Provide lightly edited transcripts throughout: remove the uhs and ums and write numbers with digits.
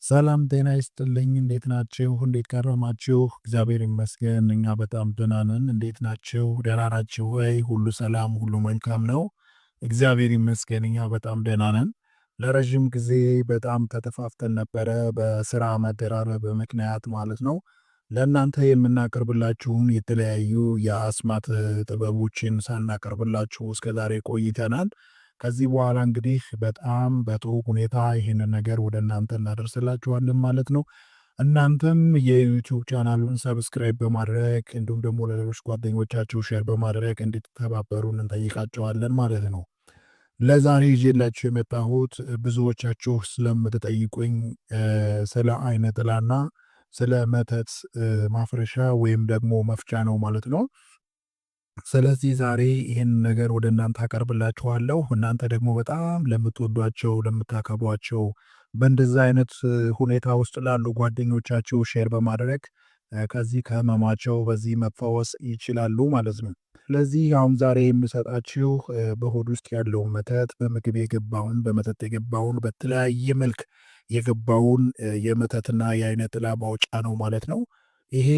ሰላም ጤና ይስጥልኝ። እንዴት ናችሁ? እንዴት ከረማችሁ? እግዚአብሔር ይመስገን እኛ በጣም ደህና ነን። እንዴት ናችሁ? ደህና ናችሁ ወይ? ሁሉ ሰላም፣ ሁሉ መልካም ነው። እግዚአብሔር ይመስገን እኛ በጣም ደህና ነን። ለረጅም ጊዜ በጣም ተጠፋፍተን ነበረ በስራ መደራረብ ምክንያት ማለት ነው። ለእናንተ የምናቀርብላችሁን የተለያዩ የአስማት ጥበቦችን ሳናቀርብላችሁ እስከዛሬ ቆይተናል። ከዚህ በኋላ እንግዲህ በጣም በጥሩ ሁኔታ ይህንን ነገር ወደ እናንተ እናደርስላችኋለን ማለት ነው። እናንተም የዩቲዩብ ቻናሉን ሰብስክራይብ በማድረግ እንዲሁም ደግሞ ለሌሎች ጓደኞቻችሁ ሼር በማድረግ እንድትተባበሩን እንጠይቃቸዋለን ማለት ነው። ለዛሬ ይዤላችሁ የመጣሁት ብዙዎቻችሁ ስለምትጠይቁኝ ስለ አይነ ጥላና ስለ መተት ማፍረሻ ወይም ደግሞ መፍቻ ነው ማለት ነው። ስለዚህ ዛሬ ይህን ነገር ወደ እናንተ አቀርብላችኋለሁ። እናንተ ደግሞ በጣም ለምትወዷቸው፣ ለምታከብሯቸው በእንደዛ አይነት ሁኔታ ውስጥ ላሉ ጓደኞቻችሁ ሼር በማድረግ ከዚህ ከህመማቸው በዚህ መፈወስ ይችላሉ ማለት ነው። ስለዚህ አሁን ዛሬ የምሰጣችሁ በሆድ ውስጥ ያለውን መተት፣ በምግብ የገባውን፣ በመጠጥ የገባውን፣ በተለያየ መልክ የገባውን የመተትና የአይነ ጥላ ማውጫ ነው ማለት ነው። ይሄ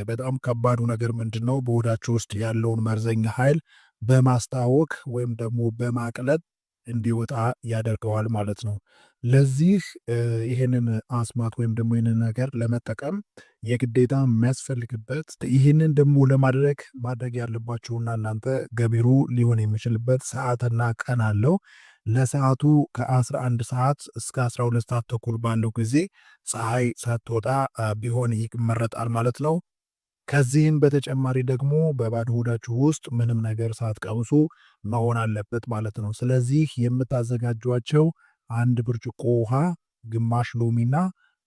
በጣም ከባዱ ነገር ምንድነው? በሆዳችሁ ውስጥ ያለውን መርዘኛ ኃይል በማስታወክ ወይም ደግሞ በማቅለጥ እንዲወጣ ያደርገዋል ማለት ነው። ለዚህ ይህንን አስማት ወይም ደግሞ ይህንን ነገር ለመጠቀም የግዴታ የሚያስፈልግበት ይህንን ደግሞ ማድረግ ያለባችሁና እናንተ ገቢሩ ሊሆን የሚችልበት ሰዓትና ቀን አለው። ለሰዓቱ ከ11 ሰዓት እስከ 12 ሰዓት ተኩል ባለው ጊዜ ፀሐይ ሳትወጣ ቢሆን ይመረጣል ማለት ነው። ከዚህም በተጨማሪ ደግሞ በባዶ ሆዳችሁ ውስጥ ምንም ነገር ሳትቀምሱ መሆን አለበት ማለት ነው። ስለዚህ የምታዘጋጇቸው አንድ ብርጭቆ ውሃ፣ ግማሽ ሎሚና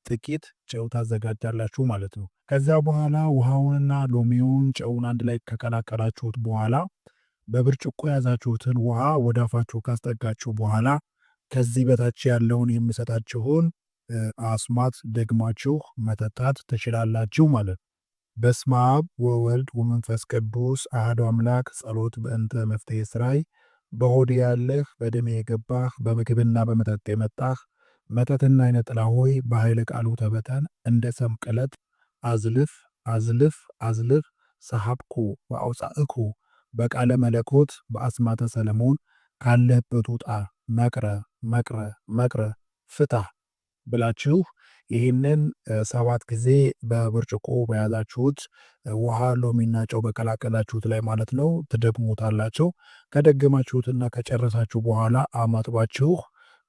ጥቂት ጨው ታዘጋጃላችሁ ማለት ነው። ከዚያ በኋላ ውሃውንና ሎሚውን ጨውን አንድ ላይ ከቀላቀላችሁት በኋላ በብርጭቆ የያዛችሁትን ውሃ ወደ አፋችሁ ካስጠጋችሁ በኋላ ከዚህ በታች ያለውን የሚሰጣችሁን አስማት ደግማችሁ መጠጣት ትችላላችሁ ማለት ነው። በስመ አብ ወወልድ ወመንፈስ ቅዱስ አሐዱ አምላክ። ጸሎት በእንተ መፍትሔ ሥራይ። በሆድ ያለህ በደሜ የገባህ በምግብና በመጠጥ የመጣህ መተትና አይነ ጥላ ሆይ በኃይለ ቃሉ ተበተን፣ እንደ ሰም ቅለጥ አዝልፍ አዝልፍ አዝልፍ ሰሐብኩ ወአውፃእኩ በቃለ መለኮት በአስማተ ሰለሞን ካለህበት ውጣ መቅረ መቅረ መቅረ ፍታ ብላችሁ ይህንን 7 ጊዜ በብርጭቆ በያዛችሁት ውሃ ሎሚና ጨው በቀላቀላችሁት ላይ ማለት ነው ትደግሙታላችሁ። ከደገማችሁትና ከጨረሳችሁ በኋላ አማጥባችሁ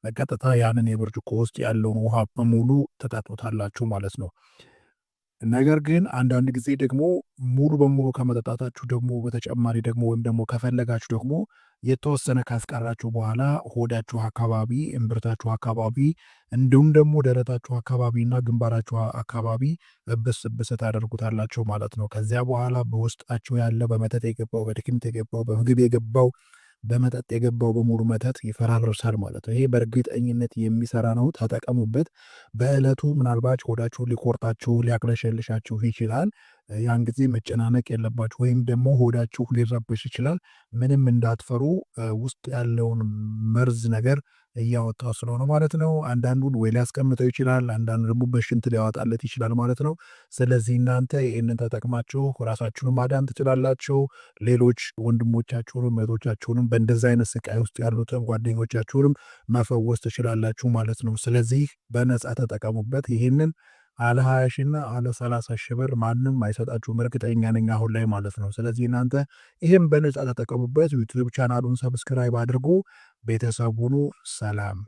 በቀጥታ ያንን የብርጭቆ ውስጥ ያለውን ውሃ በሙሉ ትጠጡታላችሁ ማለት ነው። ነገር ግን አንዳንድ ጊዜ ደግሞ ሙሉ በሙሉ ከመጠጣታችሁ ደግሞ በተጨማሪ ደግሞ ወይም ደግሞ ከፈለጋችሁ ደግሞ የተወሰነ ካስቀራችሁ በኋላ ሆዳችሁ አካባቢ፣ እምብርታችሁ አካባቢ እንዲሁም ደግሞ ደረታችሁ አካባቢ እና ግንባራችሁ አካባቢ እብስ እብስ ታደርጉታላችሁ ማለት ነው። ከዚያ በኋላ በውስጣችሁ ያለ በመተት የገባው፣ በድግምት የገባው፣ በምግብ የገባው፣ በመጠጥ የገባው በሙሉ መተት ይፈራርሳል ማለት ነው። ይሄ በእርግጠኝነት የሚሰራ ነው። ተጠቀሙበት። በዕለቱ ምናልባት ሆዳችሁ ሊቆርጣችሁ ሊያቅለሸልሻችሁ ይችላል። ያን ጊዜ መጨናነቅ የለባችሁ ወይም ደግሞ ሆዳችሁ ሊረብሽ ይችላል። ምንም እንዳትፈሩ። ውስጥ ያለውን መርዝ ነገር እያወጣው ስለሆነ ማለት ነው። አንዳንዱን ወይ ሊያስቀምጠው ይችላል፣ አንዳንዱ ደግሞ በሽንት ሊያወጣለት ይችላል ማለት ነው። ስለዚህ እናንተ ይህንን ተጠቅማችሁ ራሳችሁን ማዳን ትችላላችሁ። ሌሎች ወንድሞቻችሁንም እህቶቻችሁንም በእንደዚህ አይነት ስቃይ ውስጥ ያሉትን ጓደኞቻችሁንም መፈወስ ትችላላችሁ ማለት ነው። ስለዚህ በነፃ ተጠቀሙበት። ይህንን አለ 20 ሺና አለ 30 ሺህ ብር ማንም አይሰጣችሁም፣ እርግጠኛ ነኝ አሁን ላይ ማለት ነው። ስለዚህ እናንተ ይህም በነፃ ተጠቀሙበት። ዩቲዩብ ቻናሉን ሰብስክራይብ አድርጉ። ቤተሰብ ሁኑ። ሰላም